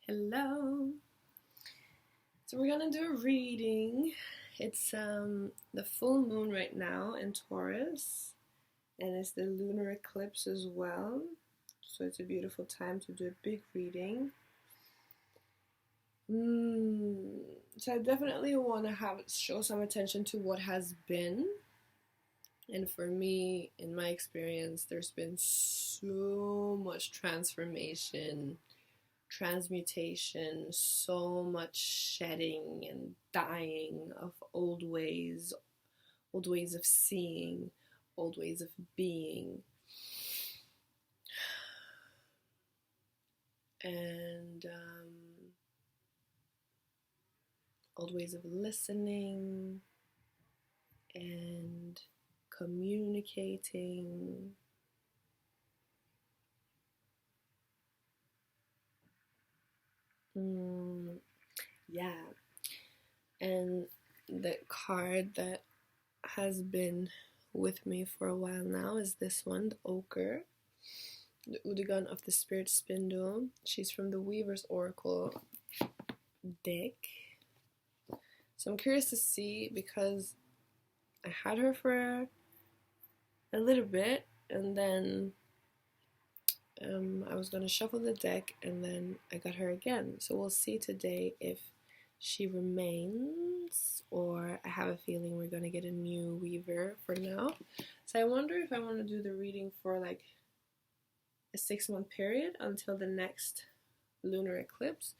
Hello. So we're gonna do a reading. It's the full moon right now in Taurus, and it's the lunar eclipse as well. So it's a beautiful time to do a big reading. So I definitely want to show some attention to what has been. And for me, in my experience, there's been so much transformation, transmutation, so much shedding and dying of old ways of seeing, old ways of being, and old ways of listening and communicating. Yeah. And the card that has been with me for a while now is this one, the Ochre, the Udigan of the Spirit Spindle. She's from the Weaver's Oracle deck. So I'm curious to see, because I had her for a little bit, and then I was going to shuffle the deck, and then I got her again. So we'll see today if she remains, or I have a feeling we're going to get a new Weaver for now. So I wonder if I want to do the reading for like a 6-month period until the next lunar eclipse,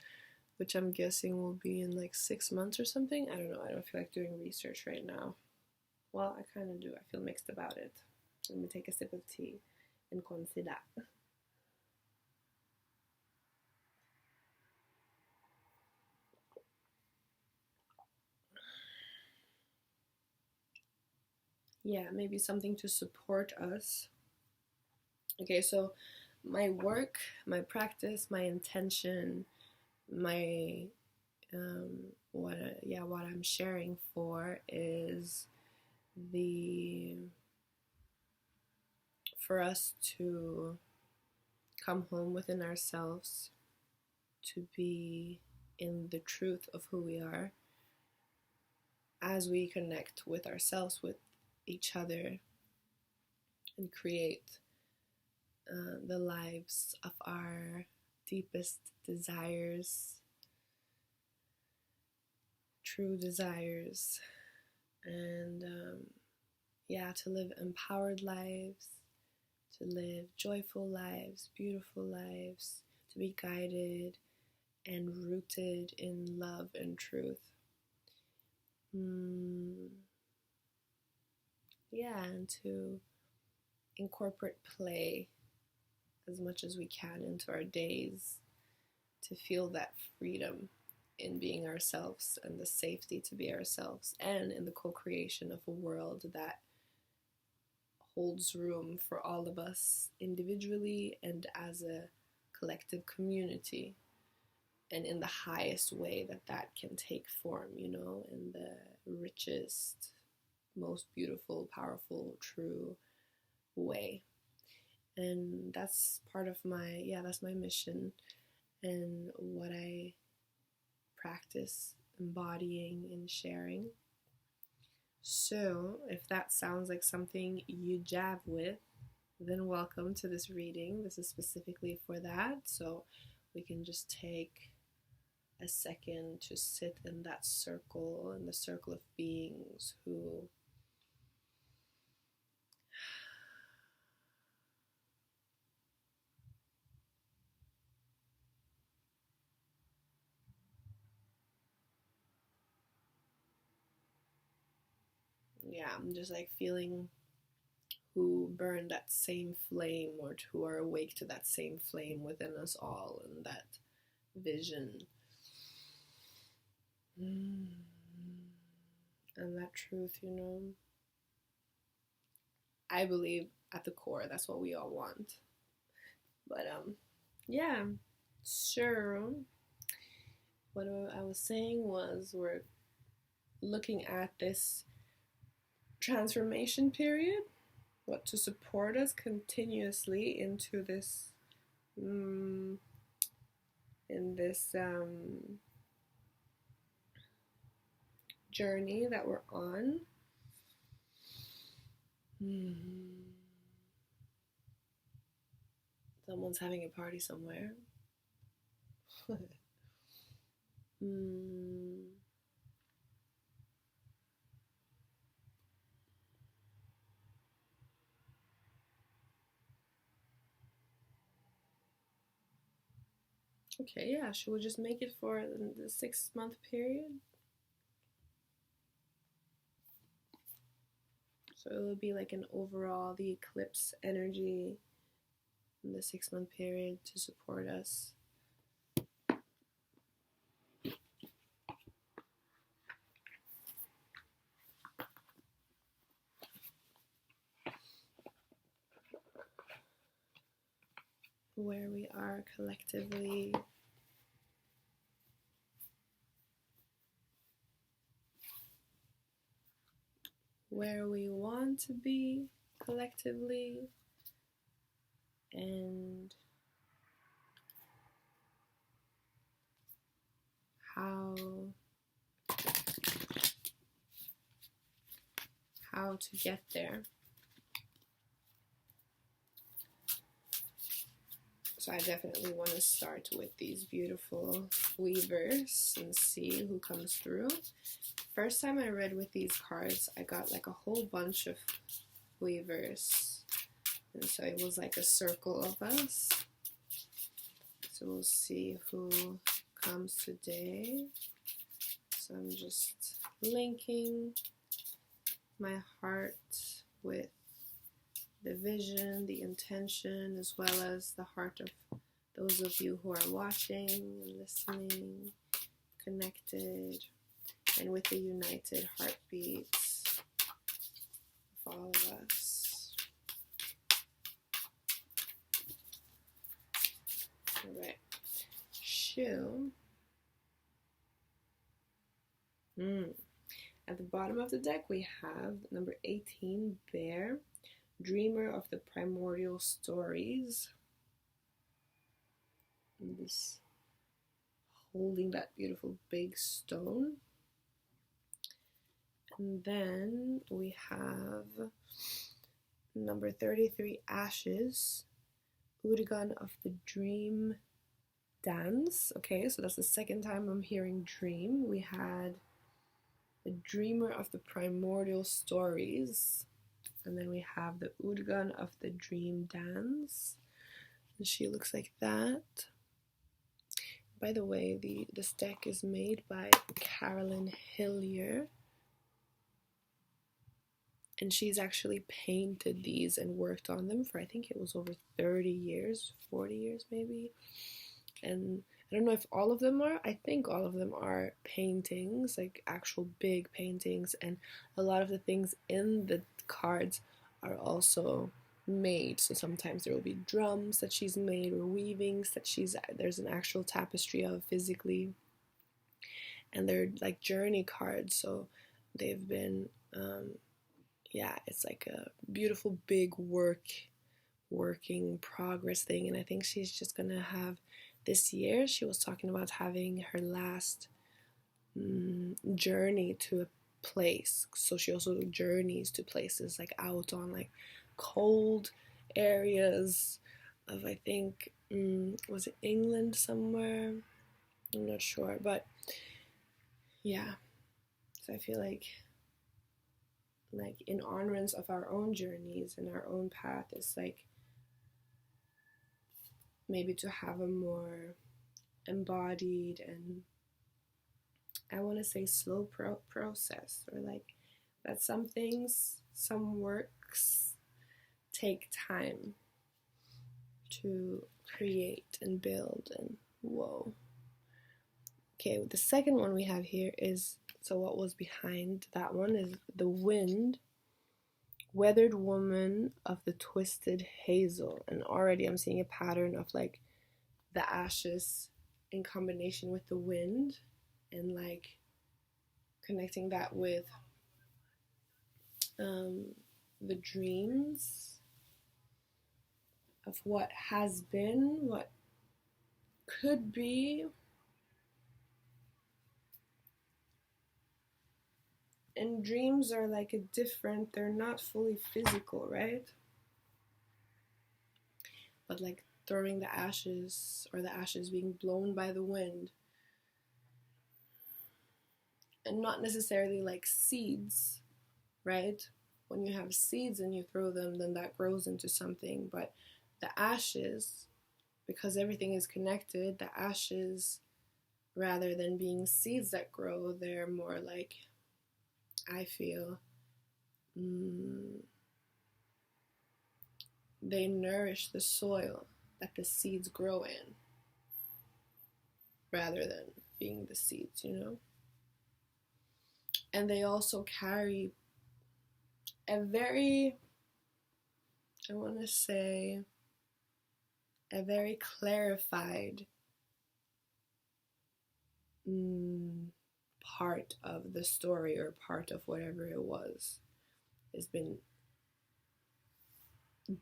which I'm guessing will be in like 6 months or something. I don't know. I don't feel like doing research right now. Well, I kind of do. I feel mixed about it. Let me take a sip of tea and consider. Yeah, maybe something to support us. Okay, so my work, my practice, my intention, my what I'm sharing for is for us to come home within ourselves, to be in the truth of who we are as we connect with ourselves, with each other, and create the lives of our deepest desires, true desires, and to live empowered lives, to live joyful lives, beautiful lives, to be guided and rooted in love and truth. And to incorporate play as much as we can into our days, to feel that freedom in being ourselves and the safety to be ourselves, and in the co-creation of a world that holds room for all of us individually and as a collective community, and in the highest way that can take form, in the richest, most beautiful, powerful, true way. And that's part of that's my mission and what I practice embodying and sharing. So if that sounds like something you jab with, then welcome to this reading. This is specifically for that, so we can just take a second to sit in that circle, in the circle of beings who I'm just like feeling who burn that same flame, or who are awake to that same flame within us all, and that vision and that truth. I believe at the core that's what we all want. But sure. What I was saying was, we're looking at this transformation period, what to support us continuously into this in this journey that we're on. Someone's having a party somewhere. Okay, yeah, should we just make it for the 6-month period? So it would be like an overall, the eclipse energy in the 6-month period to support us. Where we are collectively. Where we want to be collectively. And how to get there. So I definitely want to start with these beautiful weavers and see who comes through. First time I read with these cards, I got like a whole bunch of weavers. And so it was like a circle of us. So we'll see who comes today. So I'm just linking my heart with the vision, the intention, as well as the heart of those of you who are watching, listening, connected, and with the united heartbeats of all of us. All right. Shoe. At the bottom of the deck, we have number 18, Bear, dreamer of the primordial stories. And this holding that beautiful big stone. And then we have number 33, Ashes, Udgan of the dream dance. Okay, so that's the second time I'm hearing dream. We had the dreamer of the primordial stories, and then we have the Udgan of the dream dance, and she looks like that. By the way, this deck is made by Carolyn Hillier, and she's actually painted these and worked on them for, I think it was over 30 years, 40 years maybe. And I don't know if all of them are. I think all of them are paintings, like actual big paintings, and a lot of the things in the cards are also made. So sometimes there will be drums that she's made or weavings that there's an actual tapestry of physically, and they're like journey cards. So they've been it's like a beautiful big working progress thing. And I think she's just gonna have this year, she was talking about having her last journey to a place. So she also journeys to places like out on like cold areas of, I think, was it England somewhere? I'm not sure, but yeah. So I feel like in honorance of our own journeys and our own path, it's like maybe to have a more embodied and, I want to say, slow process, or like that some things, some works take time to create and build. And whoa. Okay, the second one we have here is, so what was behind that one is the Wind, Weathered Woman of the Twisted Hazel. And already I'm seeing a pattern of like the ashes in combination with the wind, and like connecting that with the dreams of what has been, what could be, and dreams are like a different, they're not fully physical, right? But like throwing the ashes, or the ashes being blown by the wind, and not necessarily like seeds, right? When you have seeds and you throw them, then that grows into something. But the ashes, because everything is connected, the ashes, rather than being seeds that grow, they're more like, I feel, they nourish the soil that the seeds grow in, rather than being the seeds, you know? And they also carry a very, I want to say, a very clarified part of the story, or part of whatever it was, has been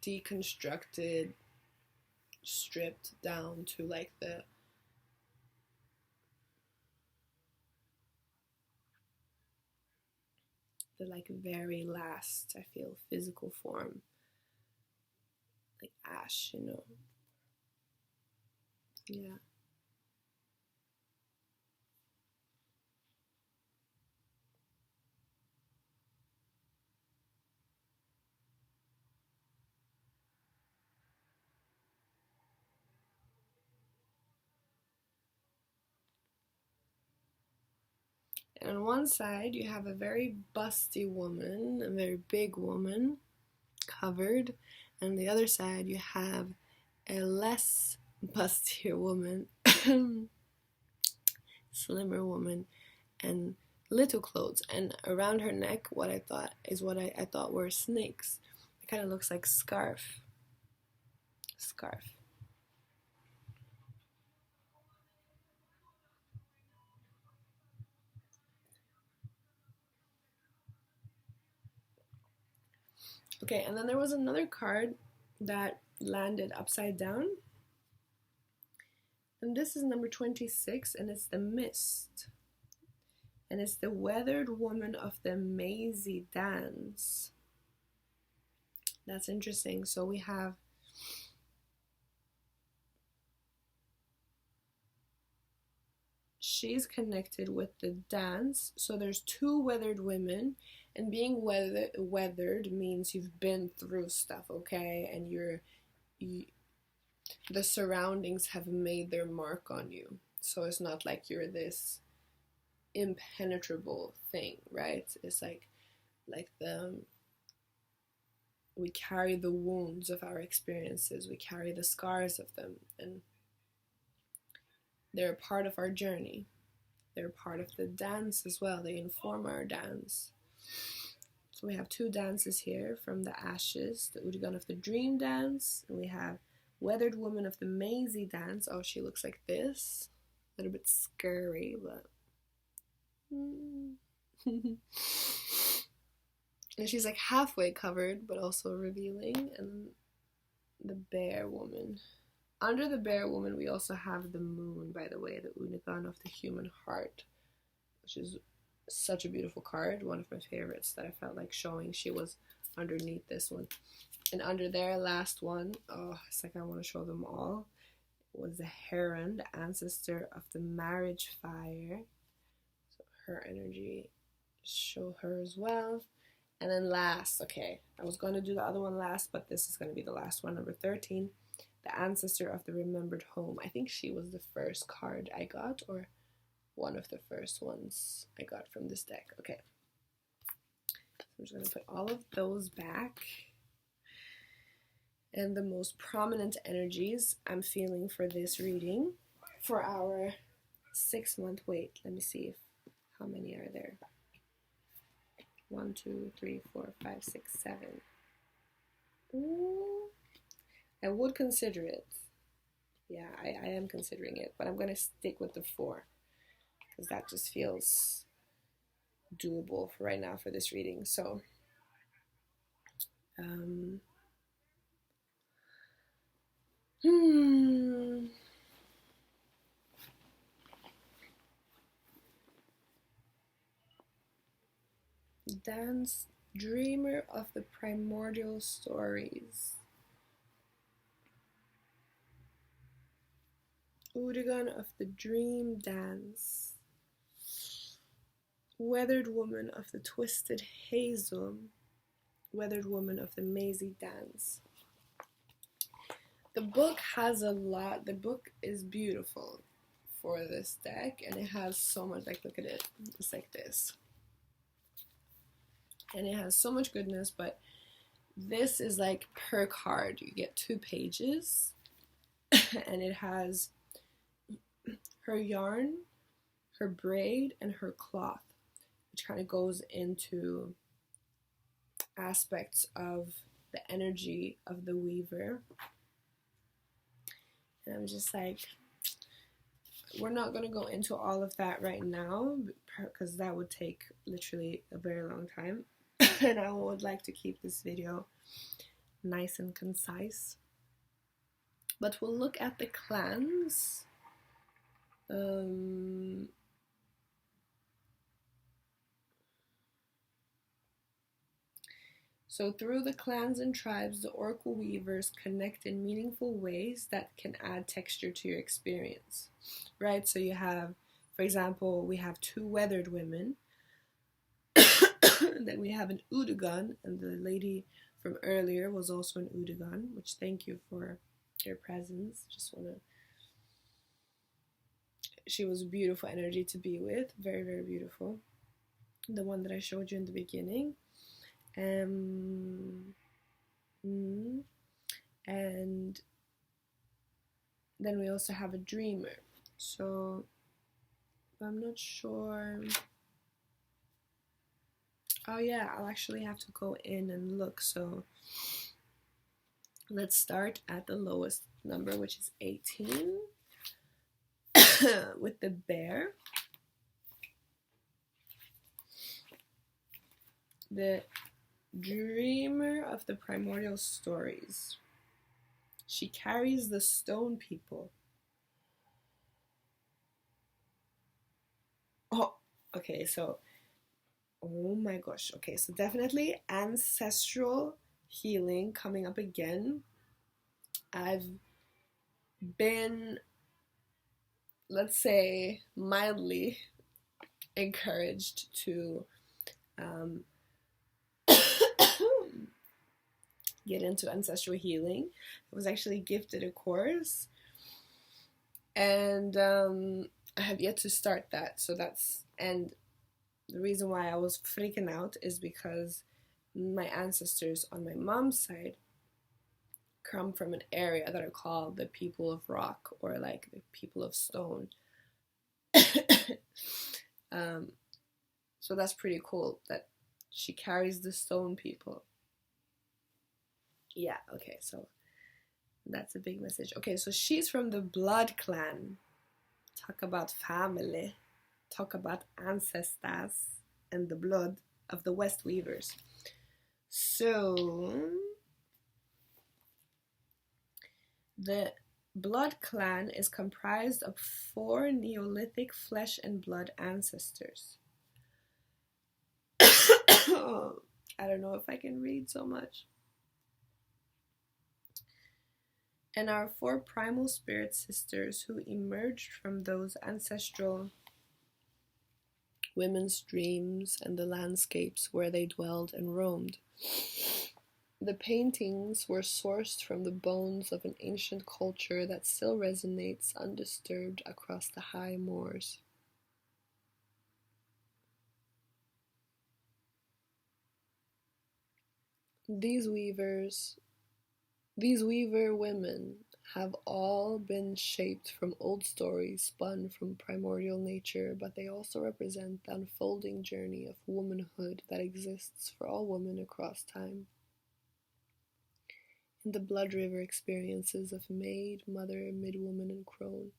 deconstructed, stripped down to like the like very last, I feel, physical form, like ash, you know. Yeah. And on one side you have a very busty woman, a very big woman, covered, and on the other side you have a less bustier woman, slimmer woman, and little clothes, and around her neck, what I thought were snakes. It kind of looks like scarf. Okay, and then there was another card that landed upside down, and this is number 26, and it's the Mist, and it's the weathered woman of the mazy dance. That's interesting. So we have she's connected with the dance. So there's two weathered women, and being weathered means you've been through stuff, okay? And the surroundings have made their mark on you. So it's not like you're this impenetrable thing, right? It's like we carry the wounds of our experiences, we carry the scars of them, and they're a part of our journey. They're part of the dance as well. They inform our dance. So we have two dances here from the ashes, the Udgan of the dream dance, and we have weathered woman of the mazy dance. Oh, she looks like this. A little bit scary, but and she's like halfway covered, but also revealing. And the bear woman. Under the bear woman, we also have the moon, by the way, the Unicorn of the human heart, which is such a beautiful card. One of my favorites that I felt like showing. She was underneath this one. And under their last one, oh, it's like I want to show them all, was the heron, the ancestor of the marriage fire. So her energy, show her as well. And then last, okay, I was going to do the other one last, but this is going to be the last one, number 13, the ancestor of the remembered home. I think she was the first card I got, or one of the first ones I got from this deck. Okay, so I'm just going to put all of those back. And the most prominent energies I'm feeling for this reading, for our 6-month wait. Let me see how many are there. 1, 2, 3, 4, 5, 6, 7. Ooh, I would consider it. Yeah, I am considering it, but I'm going to stick with the 4 because that just feels doable for right now for this reading. So, dance, dreamer of the primordial stories. Udigan of the dream dance. Weathered woman of the twisted hazel. Weathered woman of the mazy dance. The book has a lot. The book is beautiful for this deck, and it has so much, like, look at it. It's like this. And it has so much goodness, but this is like per card. You get 2 pages, and it has her yarn, her braid, and her cloth, which kind of goes into aspects of the energy of the weaver. And I'm just like, we're not going to go into all of that right now, because that would take literally a very long time. And I would like to keep this video nice and concise. But we'll look at the clans. So through the clans and tribes, the Oracle Weavers connect in meaningful ways that can add texture to your experience, right? So you have, for example, we have 2 weathered women, then we have an Udigan, and the lady from earlier was also an Udigan, which thank you for your presence. She was a beautiful energy to be with, very, very beautiful. The one that I showed you in the beginning. And then we also have a dreamer. So I'm not sure. Oh yeah, I'll actually have to go in and look. So let's start at the lowest number, which is 18, with the bear. The dreamer of the primordial stories. She carries the stone people. Oh, okay, so, oh my gosh. Okay, so definitely ancestral healing coming up again. I've been, let's say, mildly encouraged to get into ancestral healing. I was actually gifted a course, and I have yet to start that. So and the reason why I was freaking out is because my ancestors on my mom's side come from an area that are called the people of rock, or like the people of stone. So that's pretty cool that she carries the stone people. Yeah, okay, so that's a big message. Okay, so she's from the blood clan. Talk about family. Talk about ancestors and the blood of the West Weavers. So the blood clan is comprised of 4 Neolithic flesh and blood ancestors. I don't know if I can read so much. And our 4 primal spirit sisters who emerged from those ancestral women's dreams and the landscapes where they dwelled and roamed. The paintings were sourced from the bones of an ancient culture that still resonates undisturbed across the high moors. These weaver women have all been shaped from old stories spun from primordial nature, but they also represent the unfolding journey of womanhood that exists for all women across time. In the blood river experiences of maid, mother, midwoman, and crone,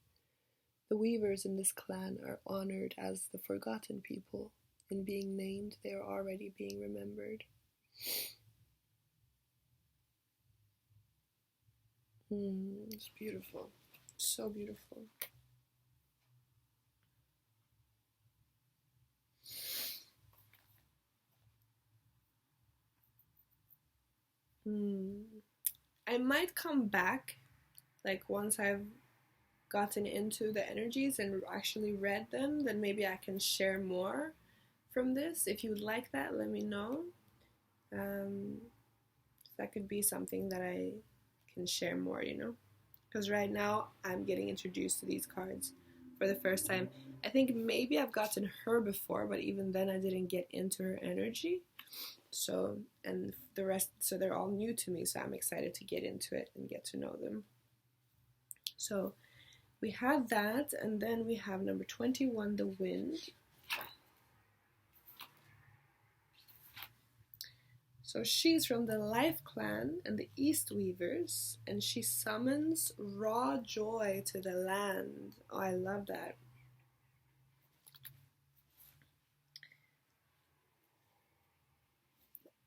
the weavers in this clan are honored as the forgotten people. In being named, they are already being remembered. It's beautiful. So beautiful. I might come back, like once I've gotten into the energies and actually read them, then maybe I can share more from this. If you would like that, let me know. That could be something that I can share more, because right now I'm getting introduced to these cards for the first time. I think maybe I've gotten her before, but even then I didn't get into her energy. So, and the rest, so they're all new to me, so I'm excited to get into it and get to know them. So we have that, and then we have number 21, the Wind. So she's from the Life Clan and the East Weavers, and she summons raw joy to the land. Oh, I love that.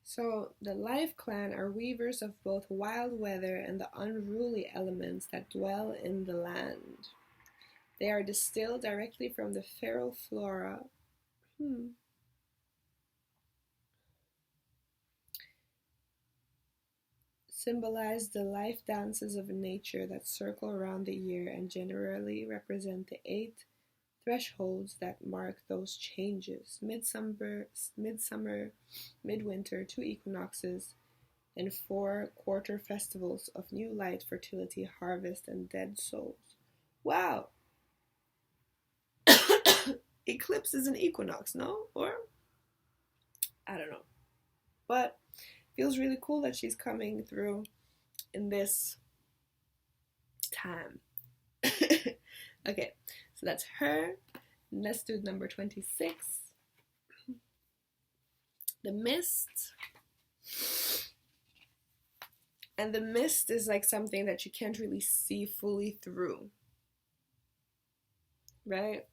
So the Life Clan are weavers of both wild weather and the unruly elements that dwell in the land. They are distilled directly from the feral flora. Symbolize the life dances of nature that circle around the year and generally represent the 8 thresholds that mark those changes: midsummer, midwinter, 2 equinoxes, and 4 quarter festivals of new light, fertility, harvest, and dead souls. Wow! Eclipse is an equinox, no? Or? I don't know. But feels really cool that she's coming through in this time. Okay, so that's her. Let's do number 26. The Mist. And the mist is like something that you can't really see fully through. Right?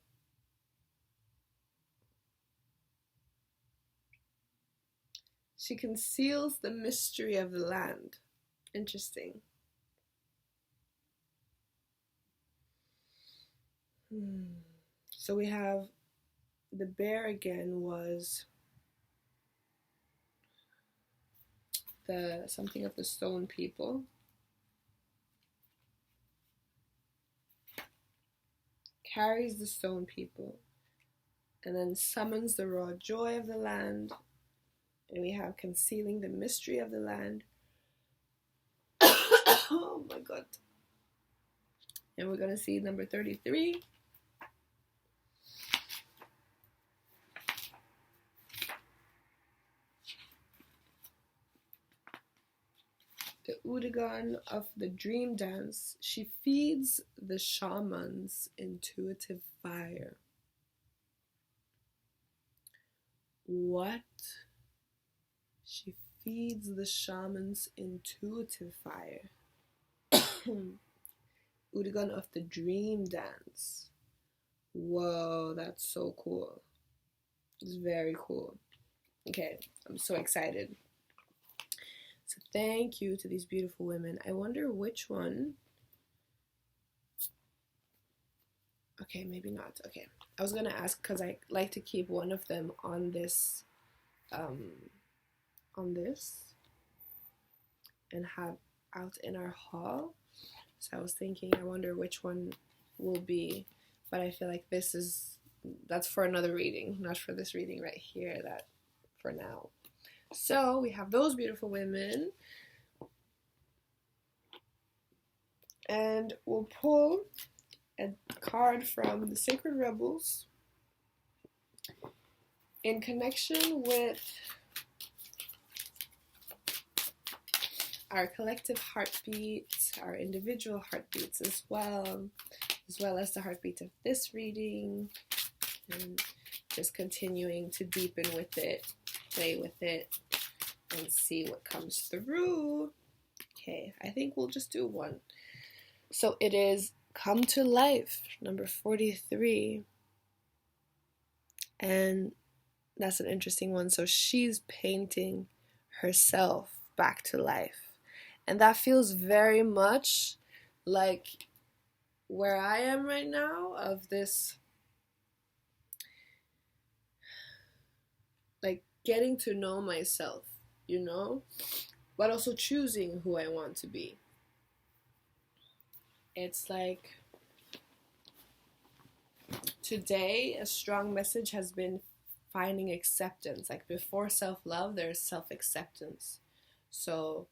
She conceals the mystery of the land. Interesting. So we have the bear again was the something of the stone people. Carries the stone people and then summons the raw joy of the land. And we have concealing the mystery of the land. Oh my god. And we're gonna see number 33. The Udigan of the dream dance. She feeds the shaman's intuitive fire. What? She feeds the shaman's intuitive fire. Udigan of the dream dance. Whoa, that's so cool. It's very cool. Okay, I'm so excited. So thank you to these beautiful women. I wonder which one. Okay, maybe not. Okay, I was gonna ask because I like to keep one of them on this, and have out in our hall. So I was thinking, I wonder which one will be, but I feel like that's for another reading, not for this reading right here, that for now. So we have those beautiful women, and we'll pull a card from the Sacred Rebels in connection with our collective heartbeat, our individual heartbeats as well as the heartbeat of this reading, and just continuing to deepen with it, play with it, and see what comes through. Okay, I think we'll just do one. So it is Come to Life, number 43. And that's an interesting one. So she's painting herself back to life. And that feels very much like where I am right now, of this, like, getting to know myself, but also choosing who I want to be. It's like today a strong message has been finding acceptance. Like before self-love, there's self-acceptance. So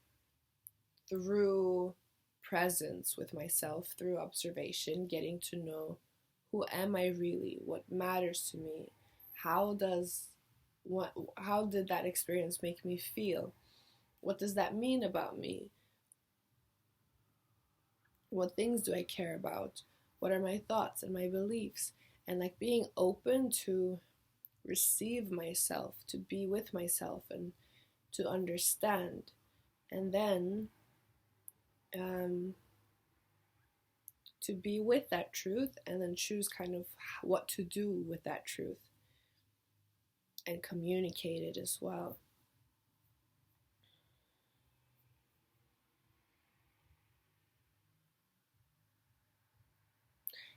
through presence with myself, through observation, getting to know who am I really, what matters to me, how did that experience make me feel, what does that mean about me, what things do I care about, what are my thoughts and my beliefs, and like being open to receive myself, to be with myself and to understand, and then to be with that truth and then choose kind of what to do with that truth and communicate it as well.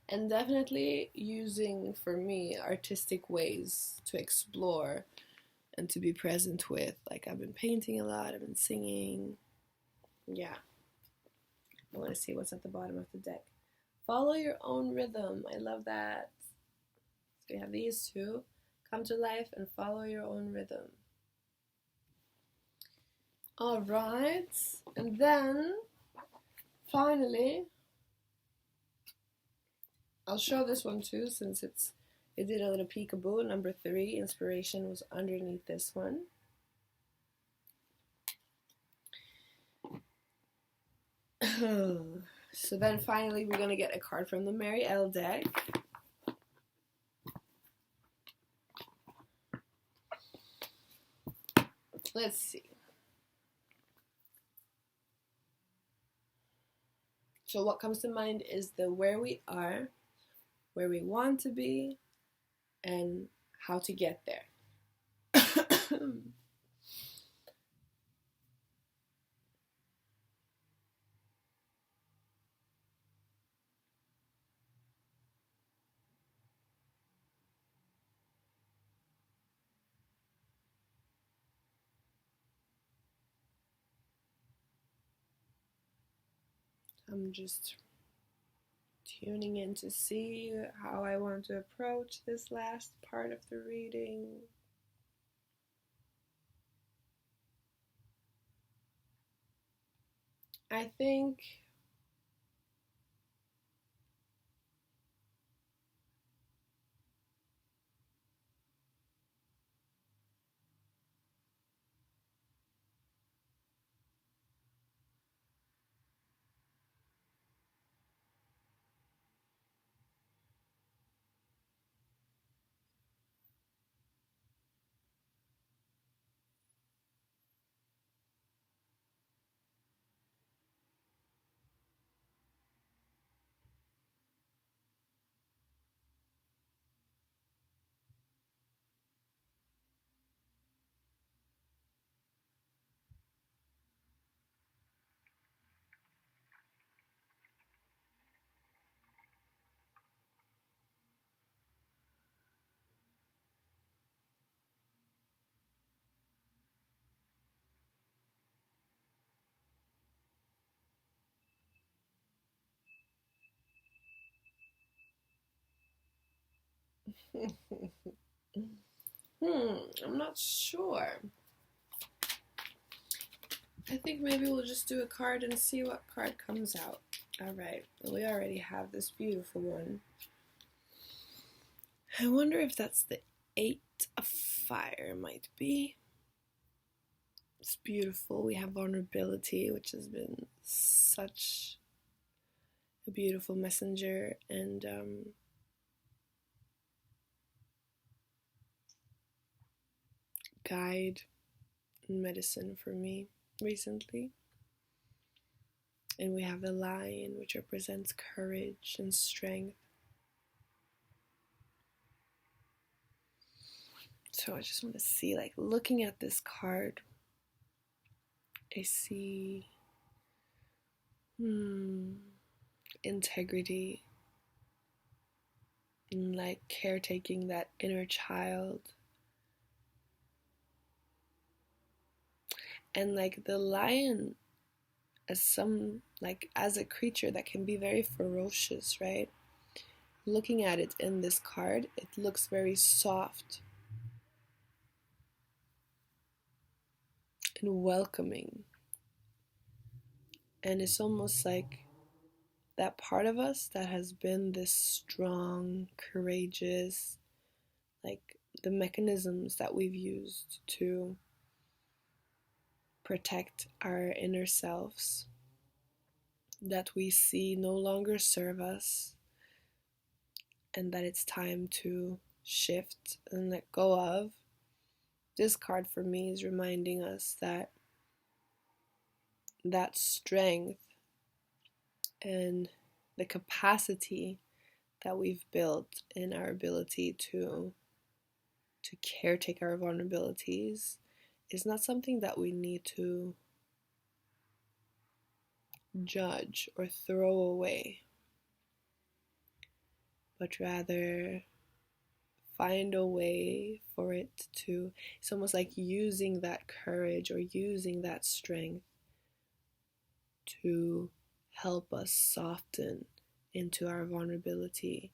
And definitely using, for me, artistic ways to explore and to be present with. Like I've been painting a lot, I've been singing. Yeah. I want to see what's at the bottom of the deck. Follow your own rhythm. I love that. So we have these two. Come to life and follow your own rhythm. All right. And then, finally, I'll show this one too, since it did a little peekaboo. Number 3, inspiration was underneath this one. So then finally we're going to get a card from the Mary L deck. Let's see. So what comes to mind is the where we are, where we want to be, and how to get there. I'm just tuning in to see how I want to approach this last part of the reading. I think I'm not sure. I think maybe we'll just do a card and see what card comes out. Alright, we already have this beautiful one. I wonder if that's the 8 of Fire, might be. It's beautiful. We have vulnerability, which has been such a beautiful messenger, and guide and medicine for me recently. And we have the Lion, which represents courage and strength. So I just want to see, like, looking at this card, I see integrity and like caretaking that inner child. And like the lion as a creature that can be very ferocious, right? Looking at it in this card, it looks very soft and welcoming. And it's almost like that part of us that has been this strong, courageous, like the mechanisms that we've used to protect our inner selves that we see no longer serve us, and that it's time to shift and let go of. This card for me is reminding us that that strength and the capacity that we've built in our ability to caretake our vulnerabilities is not something that we need to judge or throw away, but rather find a way for it to, it's almost like using that courage or using that strength to help us soften into our vulnerability.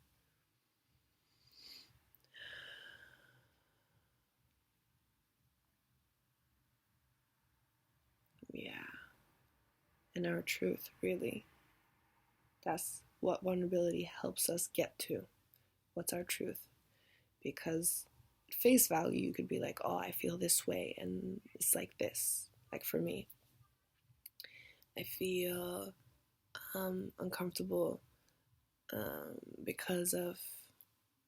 Yeah. And our truth, really. That's what vulnerability helps us get to. What's our truth? Because at face value, you could be like, oh, I feel this way, and it's like this. Like for me, I feel uncomfortable because of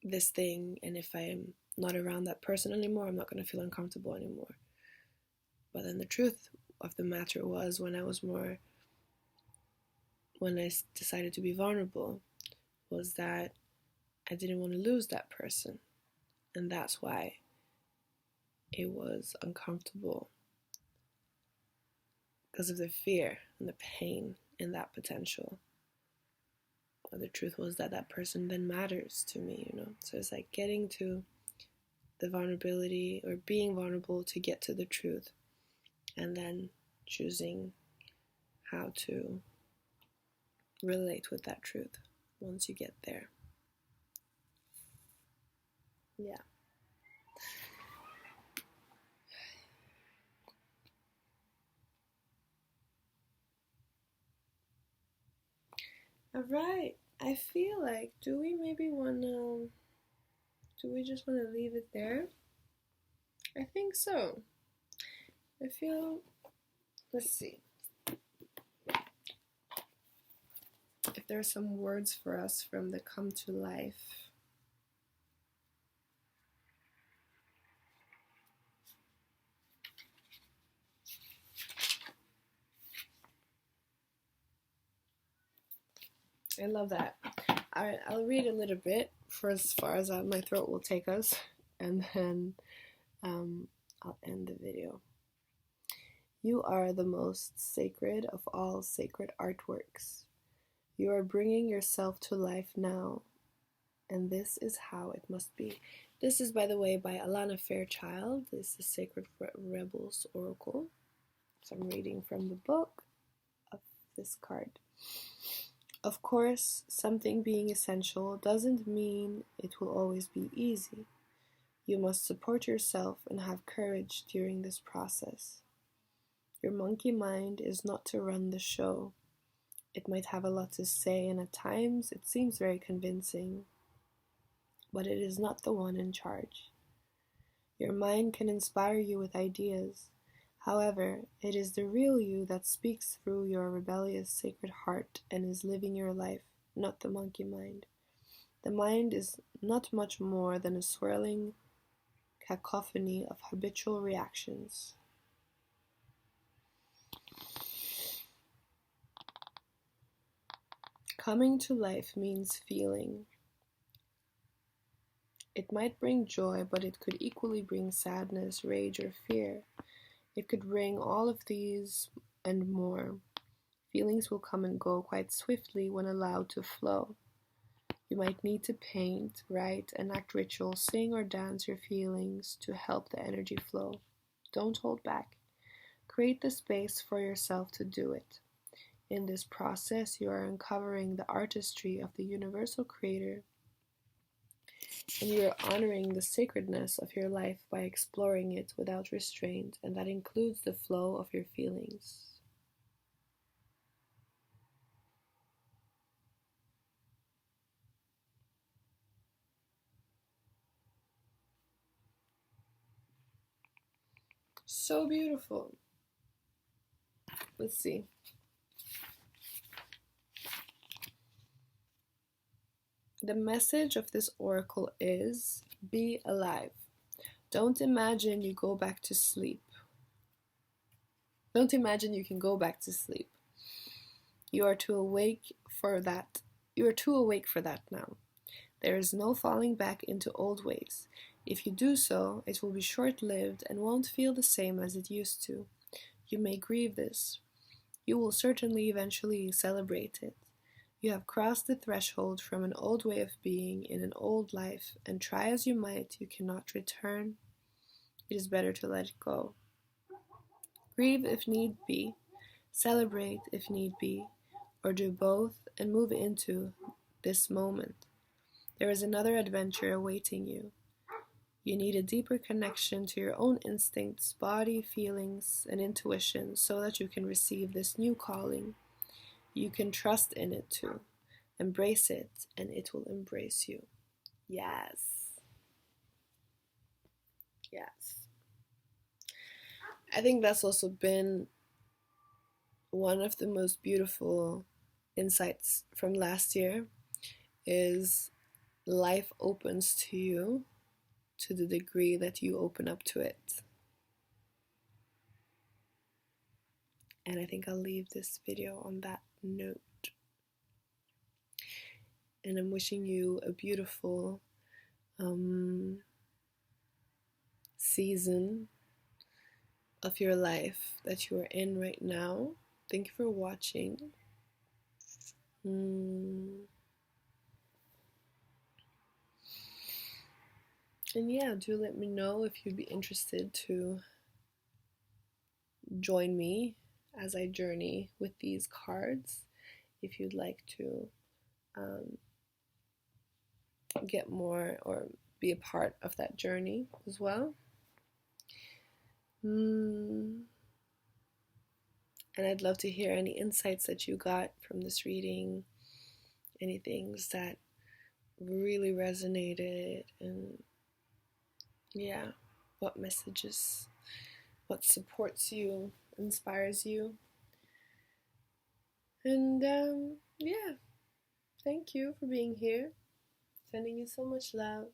this thing, and if I'm not around that person anymore, I'm not going to feel uncomfortable anymore. But then the truth of the matter was, when I decided to be vulnerable, was that I didn't want to lose that person, and that's why it was uncomfortable, because of the fear and the pain in that potential. But the truth was that that person then matters to me, So it's like getting to the vulnerability, or being vulnerable to get to the truth, and then choosing how to relate with that truth once you get there. Yeah. All right. I feel like, do we just want to leave it there? I think so. Let's see. If there are some words for us from the Come to Life. I love that. All right, I'll read a little bit for as far as my throat will take us, and then I'll end the video. You are the most sacred of all sacred artworks. You are bringing yourself to life now, and this is how it must be. This is, by the way, by Alana Fairchild. This is Sacred Rebels Oracle. So I'm reading from the book of this card. Of course, something being essential doesn't mean it will always be easy. You must support yourself and have courage during this process. Your monkey mind is not to run the show. It might have a lot to say, and at times it seems very convincing, but it is not the one in charge. Your mind can inspire you with ideas. However, it is the real you that speaks through your rebellious sacred heart and is living your life, not the monkey mind. The mind is not much more than a swirling cacophony of habitual reactions. Coming to life means feeling. It might bring joy, but it could equally bring sadness, rage, or fear. It could bring all of these and more. Feelings will come and go quite swiftly when allowed to flow. You might need to paint, write, enact rituals, sing or dance your feelings to help the energy flow. Don't hold back. Create the space for yourself to do it. In this process, you are uncovering the artistry of the universal creator, and you are honoring the sacredness of your life by exploring it without restraint, and that includes the flow of your feelings. So beautiful. Let's see. The message of this oracle is, be alive. Don't imagine you go back to sleep. Don't imagine you can go back to sleep. You are too awake for that. You are too awake for that now. There is no falling back into old ways. If you do so, it will be short-lived and won't feel the same as it used to. You may grieve this. You will certainly eventually celebrate it. You have crossed the threshold from an old way of being in an old life, and try as you might, you cannot return. It is better to let it go. Grieve if need be, celebrate if need be, or do both and move into this moment. There is another adventure awaiting you. You need a deeper connection to your own instincts, body, feelings, and intuition so that you can receive this new calling. You can trust in it too. Embrace it, and it will embrace you. Yes. Yes. I think that's also been one of the most beautiful insights from last year, is life opens to you to the degree that you open up to it. And I think I'll leave this video on that note. And I'm wishing you a beautiful season of your life that you are in right now. Thank you for watching. And yeah, do let me know if you'd be interested to join me as I journey with these cards. If you'd like to get more or be a part of that journey as well. And I'd love to hear any insights that you got from this reading, any things that really resonated, and yeah, what messages, what supports you, inspires you. And yeah, thank you for being here. Sending you so much love.